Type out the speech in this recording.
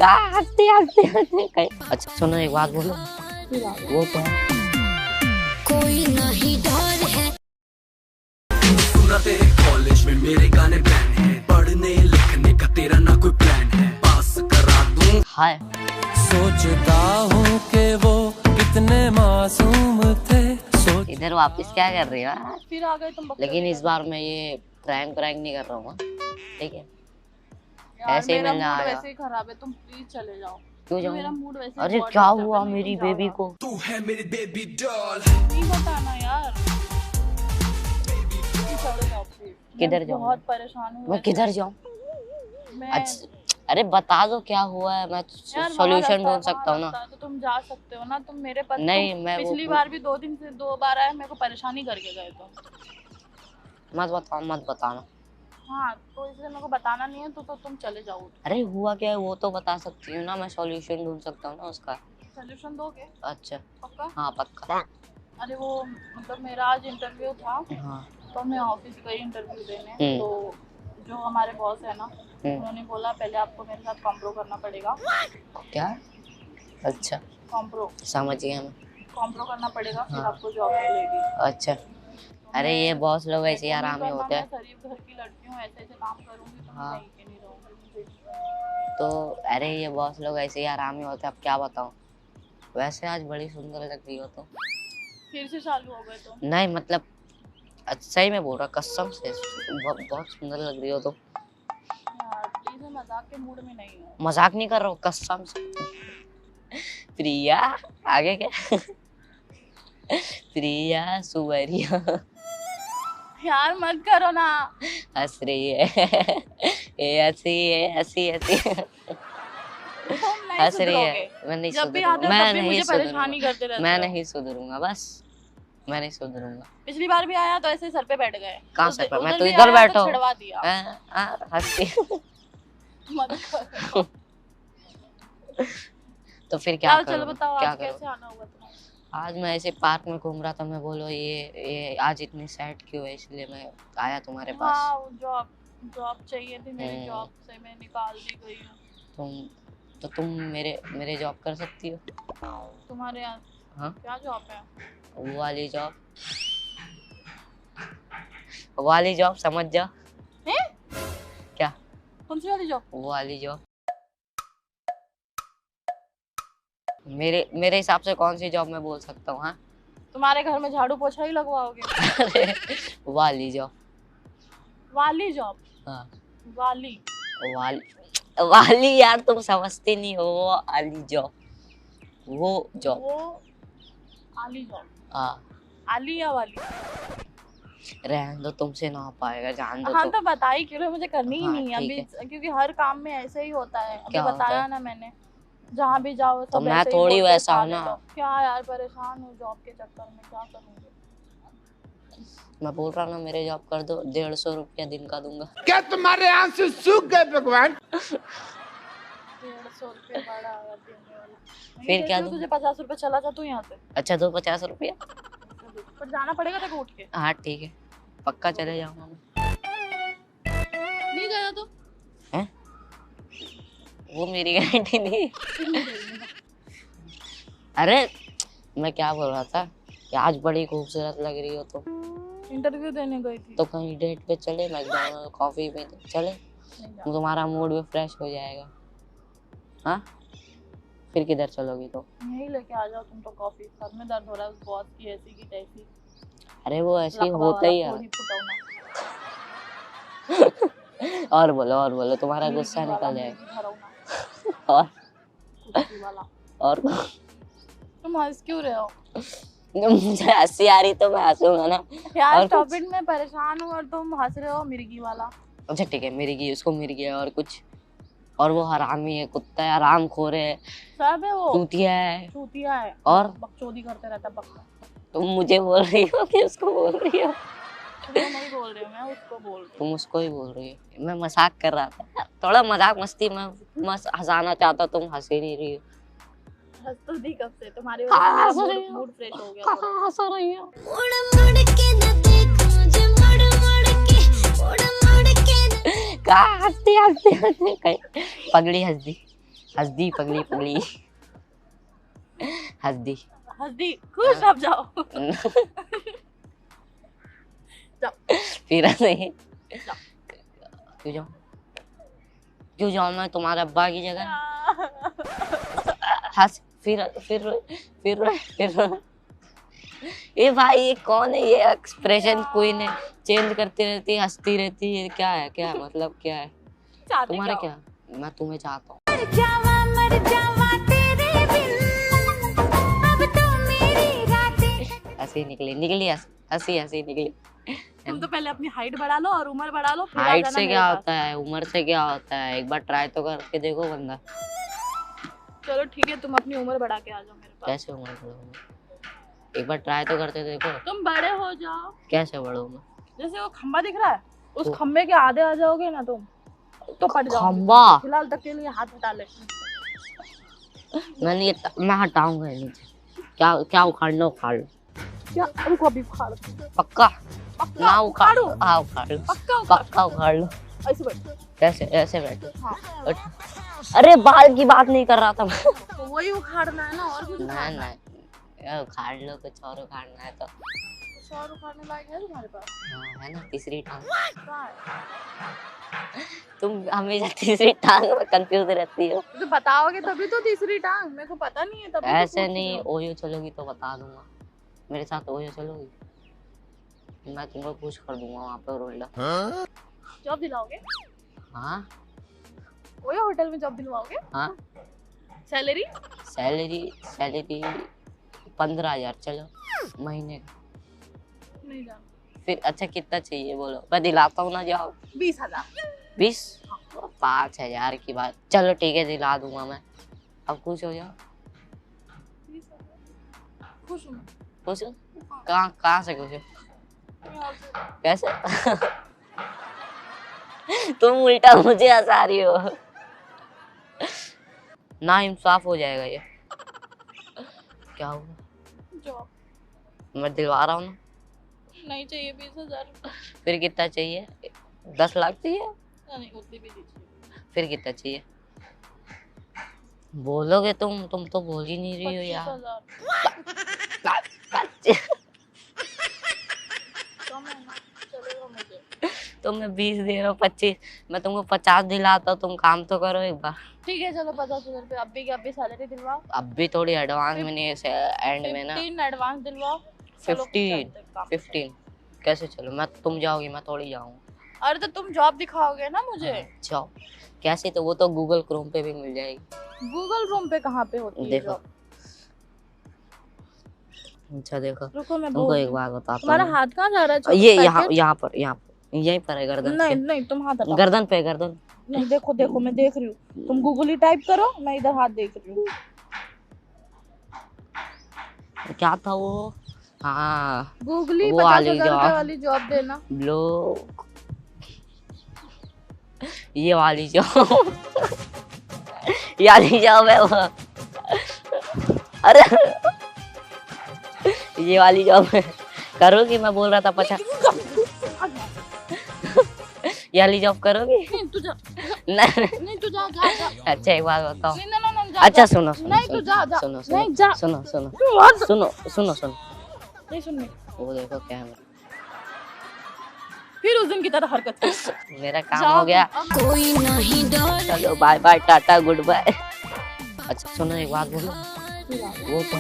कहाँ हंसते हंसते हंसते कहीं। अच्छा सुनो एक बात बोलो, वो तो कोई नहीं डर है। सुना तेरे कॉलेज में मेरे गाने बैन है, पढ़ने लिखने का तेरा ना कोई प्लान है, पास करा दूं। हाय सोचता हूँ कि वो कितने मासूम थे। इधर वापस क्या कर रही हो? फिर आ गए तुम। लेकिन इस बार मैं ये प्रैंक नहीं कर रहा हूँ, ठीक है? यार ऐसे ही मेरा मिलने मूड आया। वैसे ही खराब है, तुम प्लीज चले जाओ। क्यों जाऊँ? मेरा मूड वैसे ही अरे बहुत क्या डिस्टर्ब है, हुआ मैं मेरी नहीं जा बेबी रहा। को? तू है मेरी बेबी डॉल। नहीं बताना यार। प्लीज चले जाओ प्लीज। किधर मैं जाऊँ? बहुत परेशान हूँ। मैं किधर जाऊँ? मैं अच्छा अरे बता दो क्या हुआ है, मैं यार सॉल्यूशन ढूंढ सकता हूँ ना। तो तुम जा सकते हो ना, तुम मेरे पास। नहीं, मैं वो पिछली बार भी 2 दिन से 2 बार आए, मेरे को परेशानी करके गए तुम। मत बताना। हाँ तो इसलिए मेरे को बताना नहीं है, तो तुम चले जाओ। अरे हुआ क्या है वो तो बता सकती हूँ ना, मैं सॉल्यूशन ढूंढ सकता हूँ ना उसका। सोल्यूशन दोगे? अच्छा पक्का? हाँ पक्का। अरे वो मतलब मेरा आज इंटरव्यू था, हाँ तो मैं ऑफिस गई इंटरव्यू देने। तो जो हमारे बॉस है ना, उन्होंने बोला पहले आपको मेरे साथ कॉम्प्रो करना पड़ेगा। क्या? अच्छा कॉम्प्रो समझ गया मैं। कॉम्प्रो करना पड़ेगा, फिर हाँ। आपको जॉब मिलेगी। अच्छा अरे ये बॉस लोग ऐसे ही आराम ही होते हैं। मैं शरीफ घर की लड़की हूँ, ऐसे ऐसे काम करूंगी तो हाँ। मैं कहीं के नहीं रहूंगी, मुझे नहीं पता। तो अरे ये बॉस लोग ऐसे ही आराम ही होते हैं, अब क्या बताऊँ। वैसे आज बड़ी सुंदर लग रही हो तो। फिर से चालू हो गए तो। नहीं मतलब सही में बोल रहा, कसम से बहुत सुंदर लग रही हो तो। यार प्लीज, मैं मजाक के मूड में नहीं हूँ। मजाक नहीं कर रहा हूँ कसम से। प्रिया आगे क्या? प्रिया सुवरिया यार मत करो ना। हंस रही है। ये हंसी तुम नहीं हंस रही है। सुधरोगे। मैं नहीं जब भी सुधरूंगा, आते हो मैं तब भी नहीं मुझे परेशानी करते सुधरूंगा, रहते मैं हो। नहीं सुधरूंगा, बस मैं नहीं सुधरूंगा। पिछली बार भी आया तो ऐसे सर पे बैठ गए। कहाँ सर पे? मैं तो भी इधर आया बैठा तो हूँ। छिड़वा दिया। हंसती। मत करो। तो फिर क्या चलो करूँ? बताओ क्या आज करूँ? कैसे आना हुआ तुम्हारा? आज मैं ऐसे पार्क में घूम रहा था, मैं बोलो ये आज इतनी सैड क्यों है, इसलिए मैं आया तुम्हारे पास। हाँ वो जॉब चाहिए थी, मेरी जॉब से मैं निकाल दी गई हूँ। तुम मेरे जॉब कर सकती हो? तुम्हारे यहाँ हाँ क्या जॉब है? वो वाली जॉब समझ जाओ। हैं? क्या? कौन सी वाली जॉब? वो वाली जॉब। मेरे हिसाब से कौन सी जॉब मैं बोल सकता हूँ? हाँ तुम्हारे घर में झाड़ू पोछा ही लगवाओगे? अरे वाली जॉब। वाली जॉब? हाँ वाली वाली यार तुम समझती नहीं हो, वो वाली जॉब, वो जॉब। वो आली जॉब? हाँ आली या वाली? रहने दो, तुमसे ना हो पाएगा, जान दो। हाँ तो बताई क्यों, मुझे करनी ही हाँ, नहीं है ठीक अभी, क्योंकि हर काम में ऐसे ही होता है। अभी क्या होता बताया है? ना मैंने, जहाँ भी जाओ सब तो मैं ऐसे ही थोड़ी बोलते हैं, वैसा हूँ खा ले ना। लो। क्या यार परेशान हूँ जॉब के चक्कर में, क्या करूँगी? मैं बोल रहा हूँ ना मेरे जॉब कर दो, 150 रुपया दिन का दूंगा। क्या तुम्हारे आंसू सूख गए भगवान? 150 रुपये बड़ा आया देने वाला। फिर क्या दूँ? तुझे 50 रुपये चला जा तू यहाँ से। अच्छा दो 50 रुपया। पर जाना पड़ेगा तेरे को उठ के। हाँ ठीक है, पक्का चले जाऊंगा मैं। नहीं गया तो? हैं? वो मेरी गारंटी नहीं। अरे मैं क्या बोल रहा था कि आज बड़ी खूबसूरत लग रही हो तो। इंटरव्यू देने गई थी। तो कहीं डेट पे चले, मैकडॉनल्ड कॉफी पे चले, तो तुम्हारा मूड भी फ्रेश हो जाएगा। हाँ फिर किधर चलोगी तो? यही लेके आ जाओ तुम तो कॉफी। सर में दर्द हो रहा है, उस बॉस की ऐसी की तैसी। अरे वो ऐसे ही होता ही है। थोड़ी फुटाऊना। और बोलो तुम्हारा गुस्सा निकल जाएगा। और तुम हंस क्यों रहे हो? मुझे हंसी आ रही तो मैं हंसूंगा ना यार और टॉपिक में परेशान हूँ और तुम हंस रहे हो मिर्गी वाला। अच्छा ठीक है, मिर्गी, उसको मिर्गी है और कुछ, और वो हरामी है, कुत्ता है, हराम खोर है, सब है वो। चूतिया है चूतिया है और बकचोदी करते रहता है बकरा। तुम मुझे बोल रही हो कि उसको बोल रही हो? तुम्हें नहीं बोल रही हूँ मैं, उसको बोल रही हूँ। तुम उसको ही बोल रही हो। मैं मजाक कर रहा था, थोड़ा मजाक मस्ती में मस्त हंसाना चाहता, तुम हंस ही नहीं रही हो। हंस तो दी कब से, तुम्हारी वजह से मेरा मूड फ्रेश हो गया। हंस रही हो। मुड़ के न देख मुझे, मुड़ के कहाँ हंसते कहीं पगड़ी हंस दी। हंसदी पगली पगली हंसदी हंसदी खुश अब जाओ जाओ फिर नहीं क्यों जाऊं क्यों जाऊं मैं तुम्हारे अब्बा की जगह हंस फिर ये भाई ये कौन है? ये एक्सप्रेशन कोई ने चेंज करती रहती है, हंसती रहती है, क्या है मतलब क्या है चाहते तुम्हारा? क्या क्या मैं तुम्हें चाहता हूँ। मर जावा तेरे बिन अब तो मेरी रातें ऐसे ही निकली हंसी निकली। तुम तो पहले अपनी हाइट बढ़ा लो और उम्र बढ़ा लो, फिर आ हाइट जाना से मेरे क्या पास। होता है, उम्र से क्या होता है? एक बार ट्राई तो करके देखो बंदा। चलो ठीक है, तुम अपनी उम्र बढ़ा के आ जाओ मेरे पास। कैसे उम्र बढ़ूंगा? एक बार ट्राई तो करते देखो। तुम बड़े हो जाओ, कैसे बढ़ूंगा? जैसे वो खंबा दिख रहा है उस तो- खंबे के आधे आ जाओगे ना तुम तो पट जाओ। खंबा? फिलहाल तक के लिए हाथ हटा ले। मैं हटाऊंगा नीचे। क्या उखाड़ना उखाड़ लो। क्या रुको अभी उखाड़ पक्का पक्का ना उखाड़ उखाड़ो। हाँ उखाड़ लो। पक्का उखाड़। पक्का उखाड़ लो। ऐसे बैठ। कैसे ऐसे बैठो? हाँ अरे बाल की बात नहीं कर रहा था मैं। तो वही उखाड़ना है ना, और कुछ ना उखाड़ना है? यार उखाड़ लो, कुछ और उखाड़ना है तो। कुछ और उखाड़ने लायक है तुम्हारे पास? हाँ है ना, तीसरी टांग। कहाँ है? तुम हमेशा तीसरी टांग में कंफ्यूज रहती हो। तो बताओगे तभी तो तीसरी टांग, मेरे को पता नहीं है तभी तो ऐसे पूछ नहीं, रही हूँ। ओयो चलोगी तो बता दूंगा। मेरे साथ ओयो चलोगी? मैं तुमको पुश कर दूंगा वहाँ पे रोल्डा। जॉब दिलाओगे? हाँ वही होटल में जॉब दिलवाओगे? हाँ। सैलरी? सैलरी 15,000 चलो महीने का। नहीं जाना। फिर अच्छा कितना चाहिए बोलो, मैं दिलाता हूँ ना। जाओ 20,000। 20 5,000 की बात। चलो ठीक है, दिला दूंगा मैं। अब खुश हो जाओ। 20,000 खुश हूँ। खुश हो? कहाँ से खुश हो? यहाँ से। कैसे? तुम उल्टा मुझे हंसा रही हो। ना इंसाफ हो जाएगा ये। क्या हुआ? जॉब मैं दिलवा रहा हूँ ना। नहीं चाहिए 20,000। फिर कितना चाहिए? 10 लाख चाहिए? नहीं उतनी भी दीजिए। फिर कितना चाहिए? बोलोगे तुम तो बोल ही नहीं रही हो यार। 25,000 कम है ना, चलेगा मुझे। तो मैं 20 दे रहा हूँ, 25। मैं तुमको 50 दिलाता हूँ, तुम काम तो करो एक बार। ठीक है चलो 50,000 रुपये अभी की अभी सैलरी दिलवाओ। अब भी थोड़ी एडवांस में नहीं है, एंड में ना 15 एडवांस दिलवाओ। चलो, 15 चलते हैं काम। 15 कैसे? चलो मैं, तुम जाओगी मैं थोड़ी जाऊंगा। अरे तो तुम जॉब दिखाओगे ना मुझे। जाओ। कैसे? तो वो तो गूगल क्रोम पे भी मिल जाएगी। गूगल रूम पे कहाँ पे होती है देखो। job? अच्छा देखो, रुको मैं तुमको बोल एक बात बताता तुम्हारा हूँ। हाथ कहाँ जा रहा है? छोटे ये पैकेट? यहाँ पर यहीं पर है, गर्दन नहीं पे। नहीं तुम हाथ हटाओ। गर्दन नहीं देखो देखो मैं देख रही हूँ, तुम गूगल ही टाइप करो, मैं इधर हाथ देख रही हूँ। क्या था वो? हाँ गूगली वो 50,000 वाली रुपए वाली जॉब देना। ब्लॉक, ये वाली जॉब ये वाली जॉब है वो। अरे ये वाली जॉब है, करोगी? मैं बोल रहा था 50। ये वाली जॉब करोगी? नहीं तू जा, नहीं। नहीं तू जा जा जा। अच्छा एक बात बताओ। नहीं नहीं नहीं जा, अच्छा जा। सुनो नहीं तू जा जा। सुनो नहीं जा। सुनो सुनो मत। सुनो सुनो। नहीं सुननी। वो देखो कैमरा। फिर उस दिन की तरह हरकत कर। मेरा काम जाओ हो गया। तुम, कोई नहीं डर चलो bye bye, tata good bye. अच्छा सुनो एक बात बोलो, वो तो